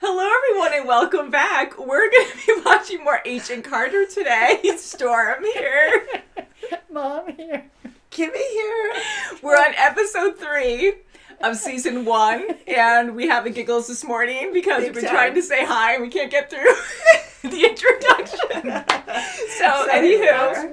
Hello, everyone, and welcome back. We're going to be watching more Agent Carter today. Storm here. Mom here. Kimmy here. We're on episode 3 of season 1, and we have the giggles this morning because we've been trying to say hi and we can't get through the introduction. So anywho,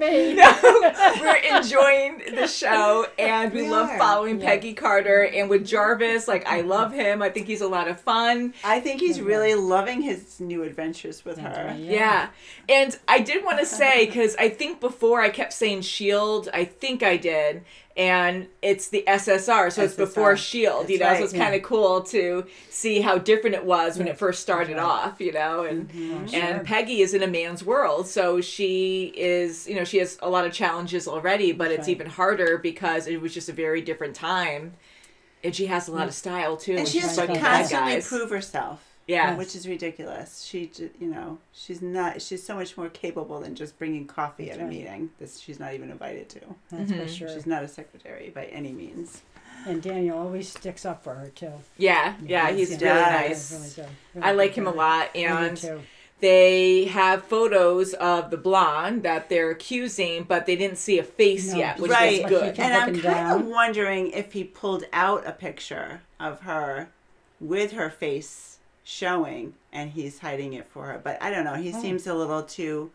we're enjoying the show, and we love following Peggy Carter. And with Jarvis, like, I love him. I think he's a lot of fun. I think he's really loving his new adventures with her. Yeah. And I did want to say, because I think before I kept saying S.H.I.E.L.D., I think I did, and it's the SSR, so it's before S.H.I.E.L.D., you know, right. So it's kind of cool to see how different it was when it first started off, you know, and and Peggy is in a man's world, so she is, you know, she has a lot of challenges already, but it's even harder because it was just a very different time, and she has a lot of style, too. And she has to constantly prove herself. Yeah. Which is ridiculous. She, you know, she's so much more capable than just bringing coffee at a meeting that she's not even invited to. That's for sure. She's not a secretary by any means. And Daniel always sticks up for her, too. Yeah, he's really nice. Really I like him a lot, and they have photos of the blonde that they're accusing, but they didn't see a face yet, which is good. And I'm kind of wondering if he pulled out a picture of her with her face showing and he's hiding it for her, but I don't know, he seems a little too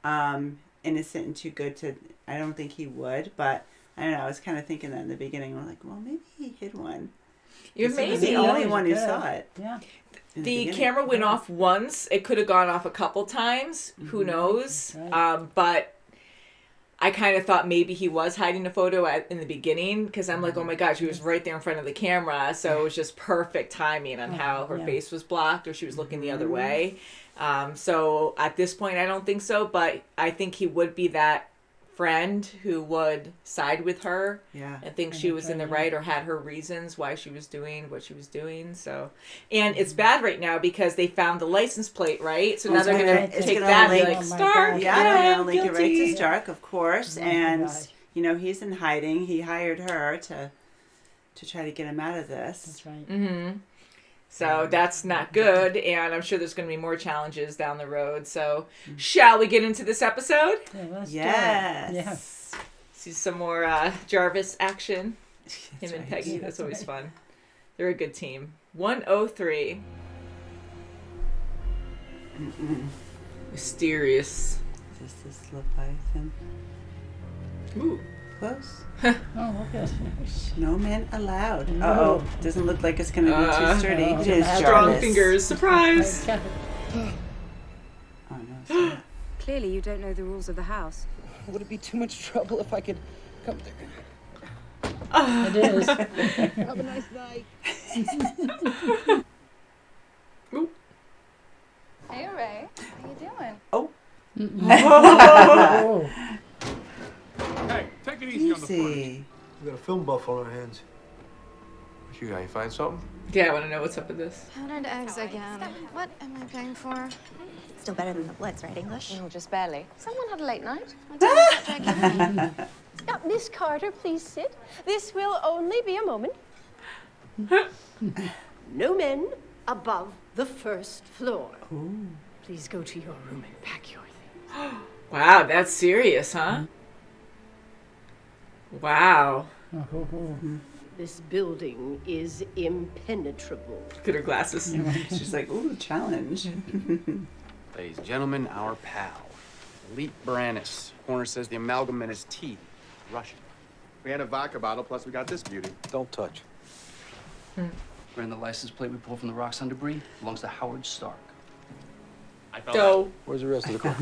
innocent and too good to, I don't think he would, but I don't know, I was kind of thinking that in the beginning. We're like, well, maybe he hid one. You're the only one who saw it. The camera went off once. It could have gone off a couple times, who knows, but I kind of thought maybe he was hiding a photo in the beginning, because I'm like, oh my gosh, he was right there in front of the camera, so it was just perfect timing on how her face was blocked, or she was looking the other way. So at this point, I don't think so, but I think he would be that friend who would side with her and think she was in the right, or had her reasons why she was doing what she was doing. So, and it's bad right now because they found the license plate, right? So now they're going to take that and be like, Stark, they're going to link it right to Stark, of course. And, you know, he's in hiding. He hired her to try to get him out of this. That's right. Mm-hmm. So that's not good, and I'm sure there's going to be more challenges down the road. So shall we get into this episode? Yeah, let's do it. Yes. See some more Jarvis action. Him and Peggy, that's always fun. They're a good team. 103. Mysterious. Is this Leviathan? Ooh. Close. Oh, okay. No men allowed. Uh-oh. Doesn't look like it's going to be too sturdy. It is Strong Jarvis. fingers. Surprise. Oh, no. Clearly you don't know the rules of the house. Would it be too much trouble if I could come there? It is. Have a nice night. Ooh. Hey, Ray. How you doing? Oh. Oh. Hey, take it easy on the front. We got a film buff on our hands. What you got? You find something? Yeah, I want to know what's up with this. Powdered eggs again. What am I paying for? Still better than the Blitz, right, English? Oh, just barely. Someone had a late night. Miss Carter, please sit. This will only be a moment. No men above the first floor. Ooh. Please go to your room and pack your things. Wow, that's serious, huh? Wow. This building is impenetrable. Look at her glasses. She's like, ooh, challenge. Ladies and gentlemen, our pal, Elite Brannis. Horner says the amalgam in his teeth. Russian. We had a vodka bottle, plus we got this beauty. Don't touch. Ran the license plate we pulled from the rocks on debris. Belongs to Howard Stark. I felt So, Where's the rest of the car?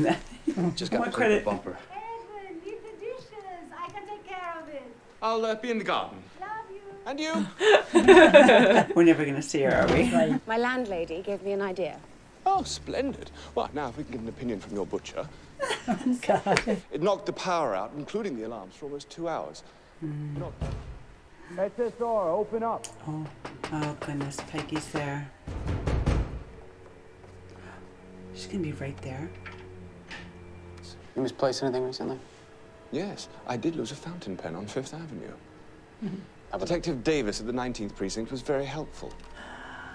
Just got More to clip credit. the bumper. Edwin, leave the dishes. I can take care of it. I'll be in the garden. Love you. And you? We're never going to see her, are we? My landlady gave me an idea. Oh, splendid. Well, now, if we can get an opinion from your butcher. God. It knocked the power out, including the alarms, for almost 2 hours. SSR, open up. Oh, goodness. Peggy's there. She's going to be right there. You misplaced anything recently? Yes, I did lose a fountain pen on 5th Avenue. Detective Davis at the 19th Precinct was very helpful.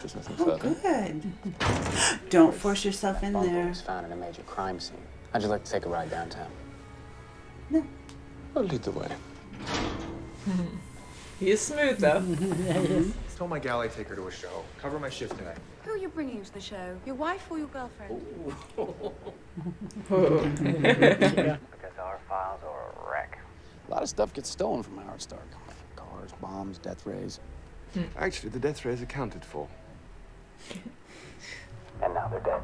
There's nothing Oh, further. good. Don't force yourself in Bunker there. was found in a major crime scene. How'd you like to take a ride downtown? No. I'll lead the way. He is smooth though. Tell my gal I take her to a show. Cover my shift tonight. Who are you bringing to the show? Your wife or your girlfriend? Because our files are a wreck. A lot of stuff gets stolen from Howard Stark. Cars, bombs, death rays. Actually, the death ray is accounted for. And now they're dead.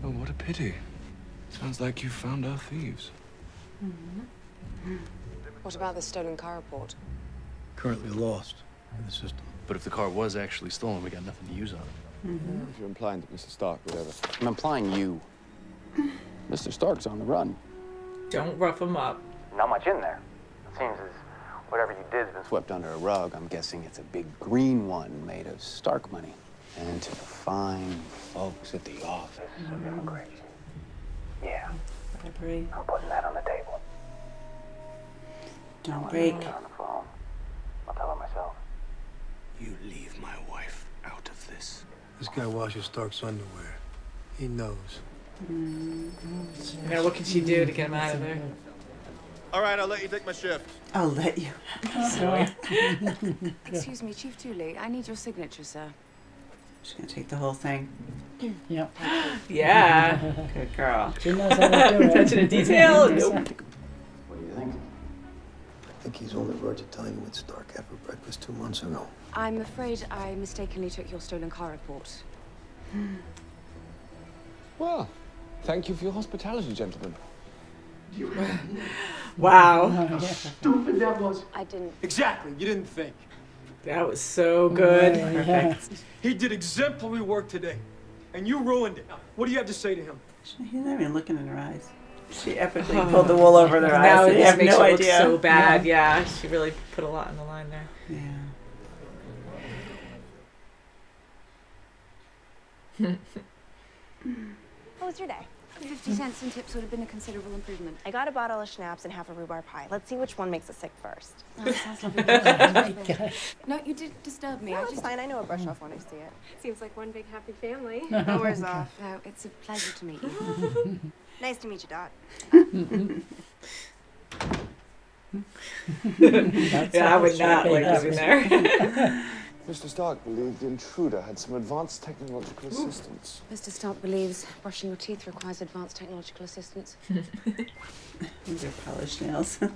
Oh, what a pity. Sounds like you found our thieves. What about the stolen car report? Currently lost in the system. But if the car was actually stolen, we got nothing to use on it. If you're implying that Mr. Stark would ever... I'm implying you. Mr. Stark's on the run. Don't rough him up. Not much in there. It seems as whatever you did's been swept under a rug. I'm guessing it's a big green one made of Stark money. And to the fine folks at the office of immigration. Yeah, Bribery. I'm putting that on the table. Don't break. On the phone. I'll tell her myself. You leave my wife out of this. This guy washes Stark's underwear. He knows. Now what can she do to get him out of there? All right, I'll let you take my shift. I'll let you. Excuse me, Chief Dooley. I need your signature, sir. She's gonna take the whole thing. Yep. Yeah. Good girl. She knows how to do it. Attention to detail. Nope. What do you think? I think he's on the verge of telling you what Stark had for breakfast 2 months ago. I'm afraid I mistakenly took your stolen car report. Well, thank you for your hospitality, gentlemen. Wow. Stupid that was. I didn't. Exactly. You didn't think. That was so good. Perfect. He did exemplary work today, and you ruined it. What do you have to say to him? He's not even looking in her eyes. She epically pulled the wool over their Now eyes. it They just have makes no it look idea. so bad. Yeah, she really put a lot on the line there. Yeah. How was your day? 50 cents in tips would have been a considerable improvement. I got a bottle of schnapps and half a rhubarb pie. Let's see which one makes us sick first. Oh, that sounds lovely. No, you did disturb me. No, I it's just... fine. I know a brush off when I see it. Seems like one big happy family. Hours off. No, it's a pleasure to meet you. Nice to meet you, Dot. Yeah, I would not like living there. Mr. Stark believed the intruder had some advanced technological assistance. Mr. Stark believes brushing your teeth requires advanced technological assistance. These are polished nails. At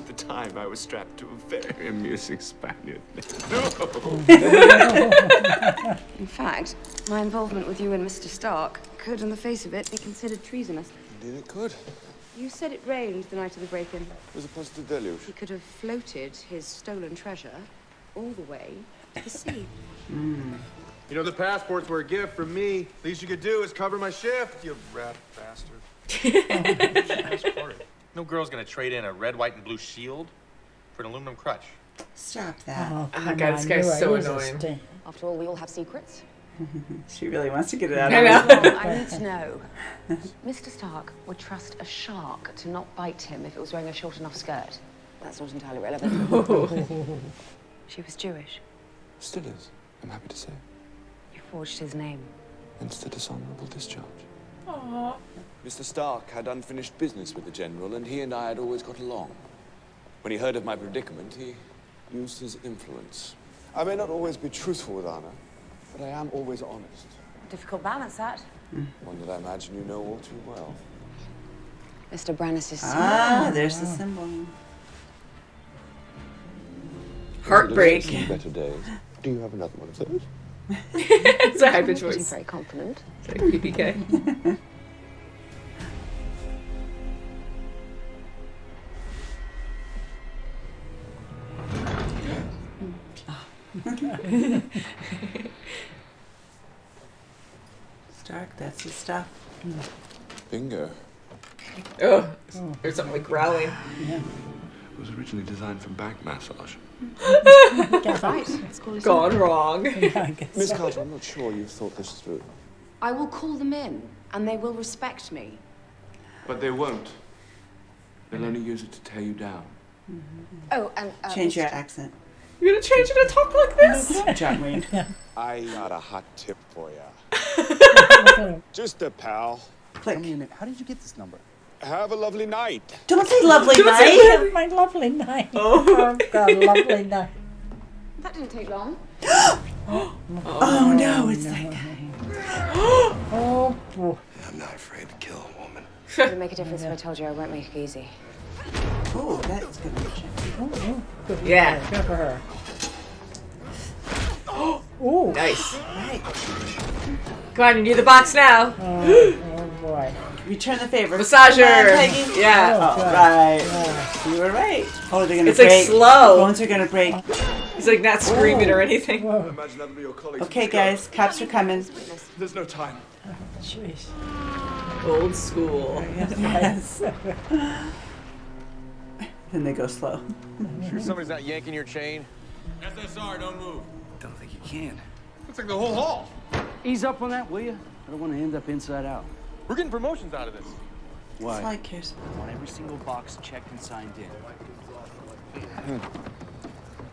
the time, I was strapped to a very amusing Spaniard. In fact, my involvement with you and Mr. Stark could, on the face of it, be considered treasonous. Indeed it could. You said it rained the night of the break-in. It was a positive deluge. He could have floated his stolen treasure all the way to the sea. You know, the passports were a gift from me. Least you could do is cover my shift, you rat bastard. No girl's gonna trade in a red, white, and blue shield for an aluminum crutch. Stop that. Oh, Oh, come God, this on, guy's you're right. so He's a annoying. stink. After all, we all have secrets. She really wants to get it out I of know. her. I need to know. Mr. Stark would trust a shark to not bite him if it was wearing a short enough skirt. That's not entirely relevant. She was Jewish. Still is, I'm happy to say. You forged his name. Hence the dishonorable discharge. Aww. Mr. Stark had unfinished business with the general, and he and I had always got along. When he heard of my predicament, he used his influence. I may not always be truthful with Anna, but I am always honest. Difficult balance, that. One that I imagine you know all too well. Mr. Brannis is... Ah, there's the symbol. Heartbreak. Some better days. Do you have another one of those? It's a hyper Getting choice. very confident. It's like PPK. Stark, that's his stuff. Bingo. Oh, there's something like growling. It was originally designed for back massage. That's right. It's called Gone wrong. Miss Carter, I'm not sure you've thought this through. I will call them in, and they will respect me. But they won't. They'll only use it to tear you down. Oh, and... Change your accent. You're gonna change it to talk like this? John Wayne. I got a hot tip for ya. Just a pal. Click. How did you get this number? Have a lovely night. Don't say lovely Don't say night. My lovely night. Oh. God, lovely night. That didn't take long. Oh no, it's that guy. Oh, boy. I'm not afraid to kill a woman. It would make a difference if I told you I won't make it easy. Oh, that's good. Good for Yeah. her. Good for her. Ooh. Nice. Right. Come on, you need the box now. Oh, boy. Return the favor. Massager. Come on, Peggy. Yeah. Oh, good. right. Yeah. You were right. Oh, they're gonna It's like break. slow. The bones are gonna break. He's like not screaming or anything. Whoa. Imagine that'll be your colleagues. Okay, guys, cops are coming. There's no time. Jeez. Old school. Yes. Then they go slow. Sure somebody's not yanking your chain? SSR, don't move. Don't think you can. Looks like the whole hall. Ease up on that, will you? I don't want to end up inside out. We're getting promotions out of this. Why? That's all he cares I want every single box checked and signed in.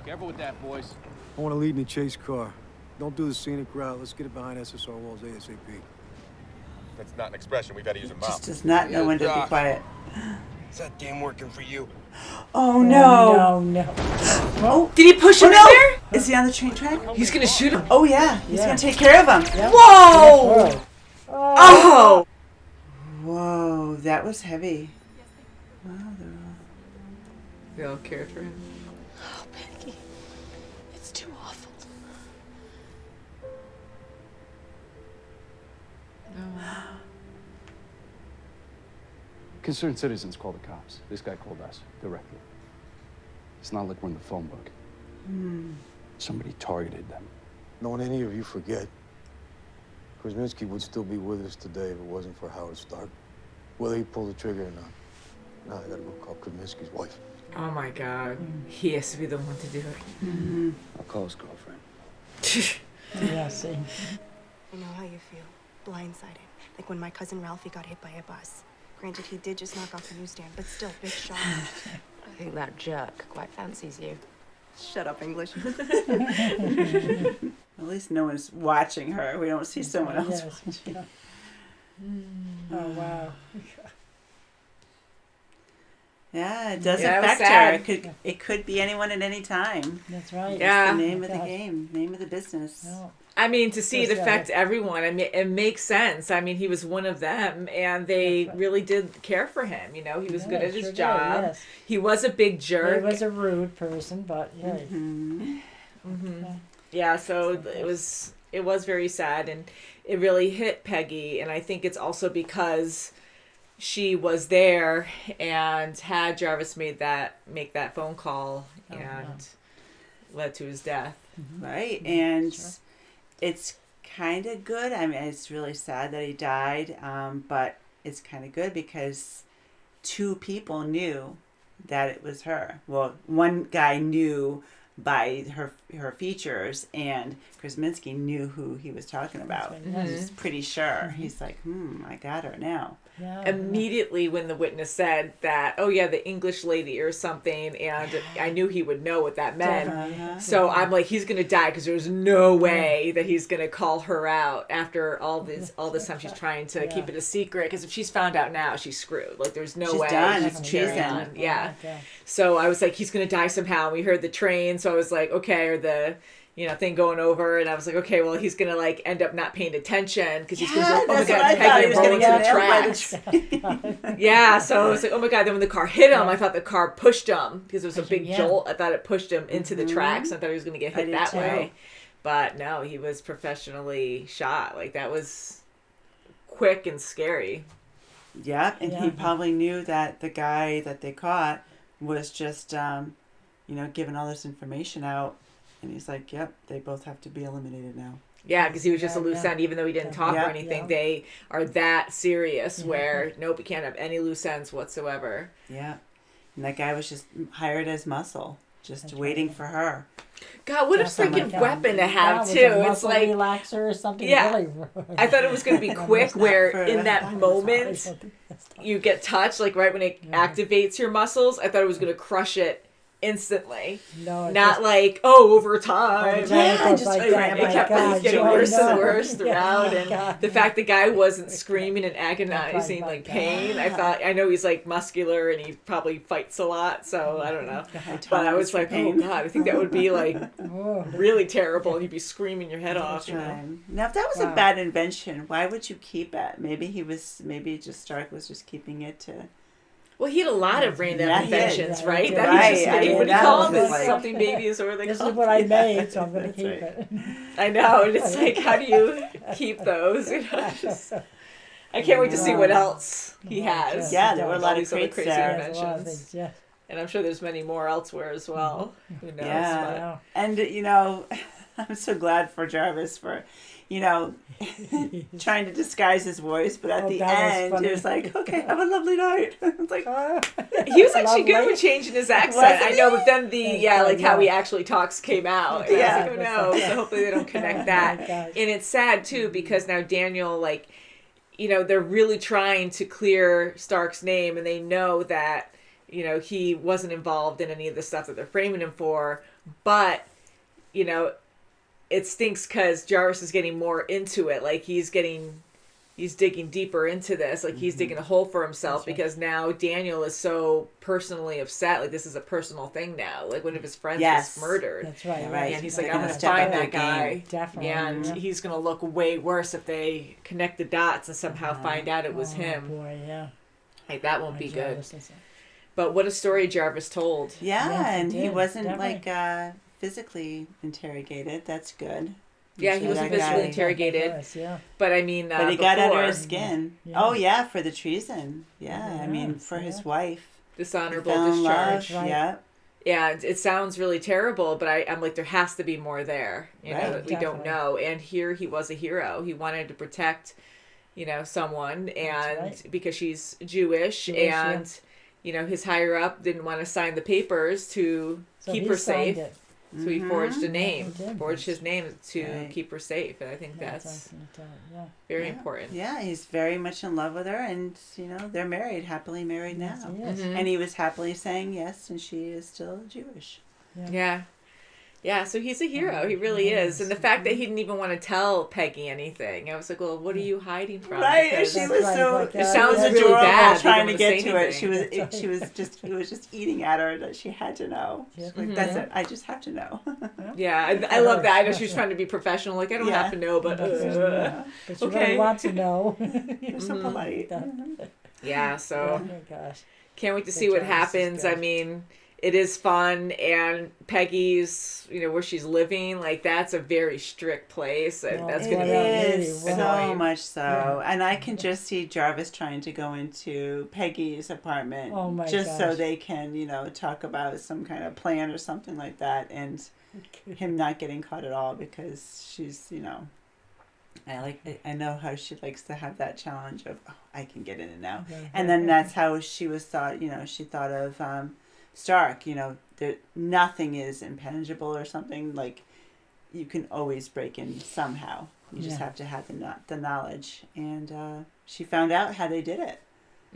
Careful with that, boys. I want to lead in the chase car. Don't do the scenic route. Let's get it behind SSR walls ASAP. That's not an expression. We've got to use a about. mouth. Just does not know when to be quiet. Is that game working for you? Oh no. No. Oh, Did he push him no. in there? Is he on the train track? He's gonna shoot him. Oh yeah, he's Yeah. gonna take care of him. Yep. Whoa! Oh. Oh! Whoa, that was heavy. Wow, They all cared for him. Oh, Peggy. It's too awful. Concerned citizens call the cops. This guy called us directly. It's not like we're in the phone book. Somebody targeted them. Don't any of you forget, Krasinski would still be with us today if it wasn't for Howard Stark. Whether he pulled the trigger or not. Now I gotta go call Krasinski's wife. Oh my god. He has to be the one to do it. I'll call his girlfriend. Yeah, see. I know how you feel. Blindsided. Like when my cousin Ralphie got hit by a bus. Granted, he did just knock off the newsstand, but still, big shock. I think that jerk quite fancies you. Shut up, English. At least no one's watching her. We don't see someone else. Yes. Yeah. Oh, wow. Yeah, it does Yeah, it was affect her. sad. It could be anyone at any time. That's right. Yeah. It's the name of the God. game, name of the business. No. I mean, to see it Yes, affect everyone, I mean, it makes sense. I mean, he was one of them, and they That's right. really did care for him. You know, he was Yeah, good at sure his did, job. yes. He was a big jerk. He was a rude person, but yeah. Yeah, so it was very sad, and it really hit Peggy. And I think it's also because she was there and had Jarvis make that phone call and led to his death. Right, and it's kind of good. I mean, it's really sad that he died, but it's kind of good because two people knew that it was her. Well, one guy knew by her features, and Krasinski knew who he was talking about. He's pretty sure. He's like, I got her now. Yeah. Immediately when the witness said that, oh yeah, the English lady or something, and I knew he would know what that meant. So I'm like, he's gonna die because there's no way that he's gonna call her out after all this time she's trying to keep it a secret. Because if she's found out now, she's screwed. Like there's no She's way done. she's She's carrying in. on. Yeah. Okay. So I was like, he's gonna die somehow. We heard the train, so I was like, okay, or the thing going over, and I was like, okay, well, he's gonna like end up not paying attention because he's gonna go, oh my god, Peggy, roll into the tracks. Yeah, so I was like, oh my god. Then when the car hit him, I thought the car pushed him because it was a big jolt. I thought it pushed him into the tracks. I thought he was gonna get hit that way, but no, he was professionally shot. Like that was quick and scary. Yep, and he probably knew that the guy that they caught was just, giving all this information out. And he's like, yep, they both have to be eliminated now. Yeah, because he was just a loose end, even though he didn't talk or anything. They are that serious where, nope, you can't have any loose ends whatsoever. Yeah. And that guy was just hired as muscle, just waiting for her. God, what a freaking weapon to have, too. It's like, relaxer or something. Yeah. Really. I thought it was going to be quick where in that moment you get touched, like right when it activates your muscles. I thought it was going to crush it instantly. No, not like over time. Yeah, just like that. It kept getting worse and worse throughout, and God. the fact the guy wasn't screaming in agonizing like pain. I know he's like muscular and he probably fights a lot, so I don't know. But I was like, oh God, I think that would be like really terrible, and you'd be screaming your head off. Now, if that was a bad invention, why would you keep it? Maybe just Stark was just keeping it to. Well, he had a lot of random inventions, right? Yeah, That he's just I mean, what do you that call was them? like- Something babies or they This call is what I made, so I'm going to keep it. I know, and it's like, how do you keep those? You know, I can't wait to see what else he has. Yeah, there were a lot All of these other crates crazy there. inventions. Yeah. And I'm sure there's many more elsewhere as well. Who knows? Yeah, and I'm so glad for Jarvis for, trying to disguise his voice, but at the end, it was like, okay, have a lovely night. It's like, he was actually good with changing his accent. I know, but then how he actually talks came out. And I was like, oh no, so hopefully they don't connect that. And it's sad too, because now Daniel, they're really trying to clear Stark's name, and they know that, he wasn't involved in any of the stuff that they're framing him for, but, it stinks because Jarvis is getting more into it. Like he's digging deeper into this. Like he's digging a hole for himself because now Daniel is so personally upset. Like this is a personal thing now. Like one of his friends was murdered. That's right. And he's like, I'm going to find that guy. Definitely. And he's going to look way worse if they connect the dots and somehow find out it was him. Boy, yeah. Like that won't be good. But what a story Jarvis told. Yeah, and he wasn't physically interrogated. That's good. Yeah, he wasn't physically interrogated. But I mean, but he got under his skin. Yeah. Oh yeah, for the treason. Yeah, I mean, for his wife. Dishonorable discharge. Right. Yeah. Yeah, it sounds really terrible, but I'm like, there has to be more there. You know, that we don't know. And here he was a hero. He wanted to protect, someone, and because she's Jewish and his higher up didn't want to sign the papers to keep her safe. So he forged a name, forged his name to keep her safe. And I think that's very important. Yeah, he's very much in love with her, and, they're married, happily married now. And he was happily saying yes, and she is still Jewish. Yeah. Yeah, so he's a hero. He really is. And the fact that he didn't even want to tell Peggy anything. I was like, well, what are you hiding from? Right. And she was it sounds really bad. Trying to get to it. He was just eating at her that she had to know. Like, that's it. I just have to know. Yeah, I love that. I know she was trying to be professional. Like, I don't have to know, but but you really want to know. You're so polite. Yeah, so oh my gosh. Can't wait to see what happens. I mean, it is fun, and Peggy's, where she's living, like that's a very strict place, and that's going to be so much so. Yeah. And I can just see Jarvis trying to go into Peggy's apartment so they can, talk about some kind of plan or something like that, and him not getting caught at all because she's, I know how she likes to have that challenge of, I can get in it now, and then that's how she was thought. She thought of. Stark, nothing is impenetrable or something. Like, you can always break in somehow. You just have to have the knowledge. And she found out how they did it.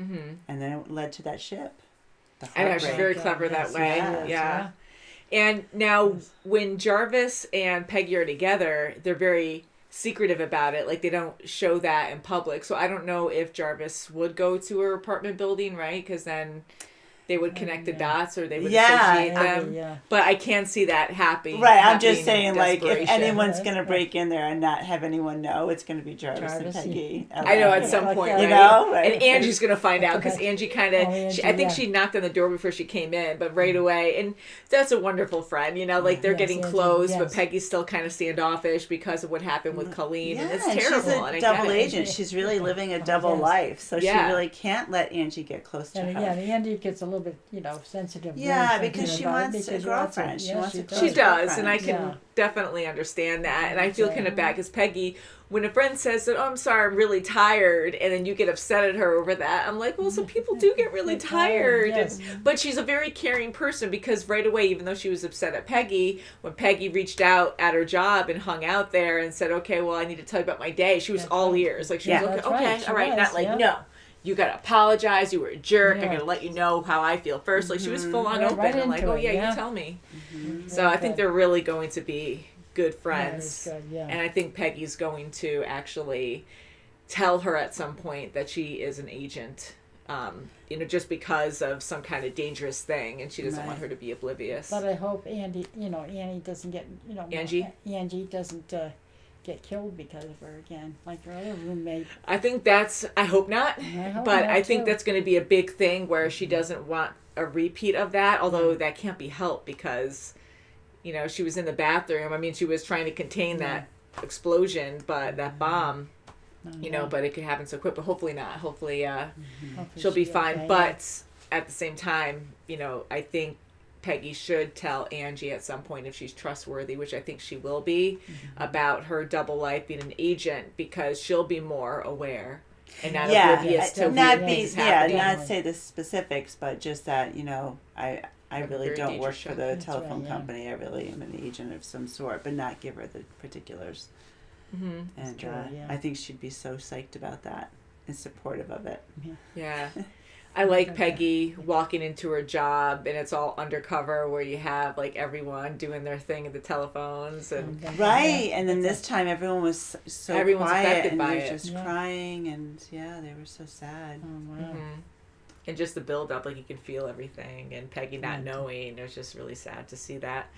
Mm-hmm. And then it led to that ship. I know, she's very clever that way. Yeah. And now, when Jarvis and Peggy are together, they're very secretive about it. Like, they don't show that in public. So I don't know if Jarvis would go to her apartment building, right? Because then they would connect the dots, or they would associate them. Yeah. But I can't see that happening. Right, I'm just saying, like, if anyone's going to break in there and not have anyone know, it's going to be Jarvis and Peggy. I know, at some point, right? Right? And Angie's going to find out, because Angie kind of, I think she knocked on the door before she came in, but right away, and that's a wonderful friend, like, they're getting close, but Peggy's still kind of standoffish because of what happened with Colleen, and it's terrible. She's a double agent. She's really living a double life, so she really can't let Angie get close to her. Yeah, and Angie gets a little bit, sensitive. Yeah, because she wants a girlfriend. She does, and I can definitely understand that. And I feel kind of bad because Peggy, when a friend says that, oh, I'm sorry, I'm really tired, and then you get upset at her over that, I'm like, well, some people do get really tired. Yes. But she's a very caring person, because right away, even though she was upset at Peggy, when Peggy reached out at her job and hung out there and said, okay, well, I need to tell you about my day, she was all ears. Like, she was okay, all right, not like, no. you gotta apologize. You were a jerk. Yeah. I gotta let you know how I feel first. Like she was full on Yeah, open right and like, into oh it, yeah, yeah. you tell me. So Very I think good. they're really going to be good friends. Good, yeah. And I think Peggy's going to actually tell her at some point that she is an agent. Just because of some kind of dangerous thing, and she doesn't want her to be oblivious. But I hope Annie doesn't get, Angie doesn't get killed because of her again, like her other roommate. I hope not. I think that's going to be a big thing where she doesn't want a repeat of that, although that can't be helped because, she was in the bathroom. I mean, she was trying to contain that explosion, but that bomb, but it could happen so quick, but hopefully not. Hopefully, she'll be fine. Okay, but at the same time, I think Peggy should tell Angie at some point if she's trustworthy, which I think she will be, about her double life being an agent, because she'll be more aware and not oblivious to things happening. Not say the specifics, but just that, I really don't work for the telephone company. I really am an agent of some sort, but not give her the particulars. And I think she'd be so psyched about that and supportive of it. Yeah. I like Peggy walking into her job and it's all undercover where you have like everyone doing their thing at the telephones and and then this time everyone was so everyone's quiet affected and by they're it. just crying and they were so sad. And just the build up, like you can feel everything, and Peggy not knowing, it was just really sad to see that.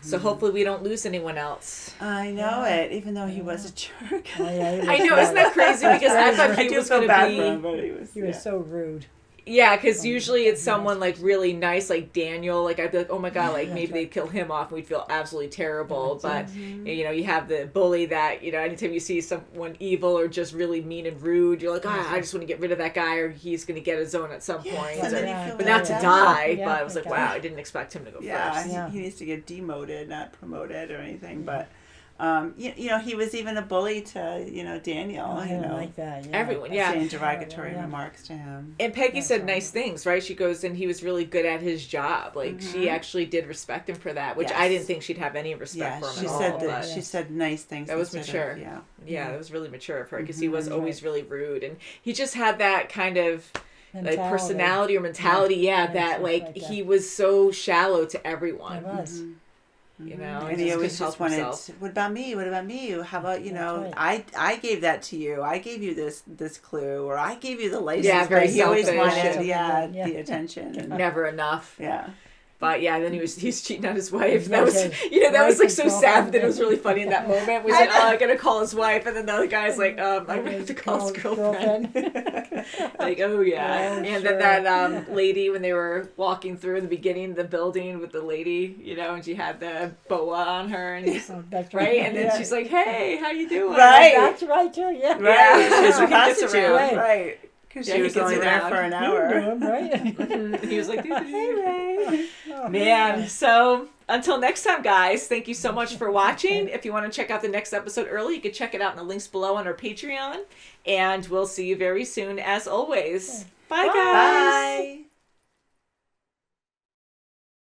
So hopefully we don't lose anyone else. I know it, even though he was a jerk. I know, isn't that crazy? Because I thought he was going to be. He was so rude. Yeah, because usually it's someone like really nice, like Daniel. Like I'd be like, oh my god, like maybe they'd kill him off, and we'd feel absolutely terrible. But you have the bully that anytime you see someone evil or just really mean and rude, you're like, I just want to get rid of that guy, or he's going to get his own at some point. But not to die. But I was like, wow, I didn't expect him to go first. He needs to get demoted, not promoted or anything. But he was even a bully to, Daniel. I didn't like that. Yeah. Everyone, saying derogatory remarks to him. And Peggy said nice things, right? She goes, and he was really good at his job. Like she actually did respect him for that, which I didn't think she'd have any respect for him at all. She said nice things. That was mature. That was really mature of her because he was always really rude, and he just had that kind of like personality or mentality. That like he was so shallow to everyone. It was. And he always just wanted, what about me? What about me? How about, I gave that to you. I gave you this clue, or I gave you the license. Yeah, very he always selfish. wanted, the attention. And, never enough. Yeah. But then he's cheating on his wife. That was that was like so sad that it was really funny in that moment. We said, I'm gonna call his wife, and then the other guy's like, I'm gonna have to call his girlfriend. Like, oh yeah. And then that lady, when they were walking through in the beginning of the building with the lady, and she had the boa on her, and he's right, and then she's like, hey, how you doing? Right. That's right too. Yeah. Right. She's a prostitute. Right. Because she was only there for an hour. Right? He was like, hey, Ray. Man, so until next time, guys, thank you so much for watching. If you want to check out the next episode early, you can check it out in the links below on our Patreon. And we'll see you very soon, as always. Bye, guys. Bye.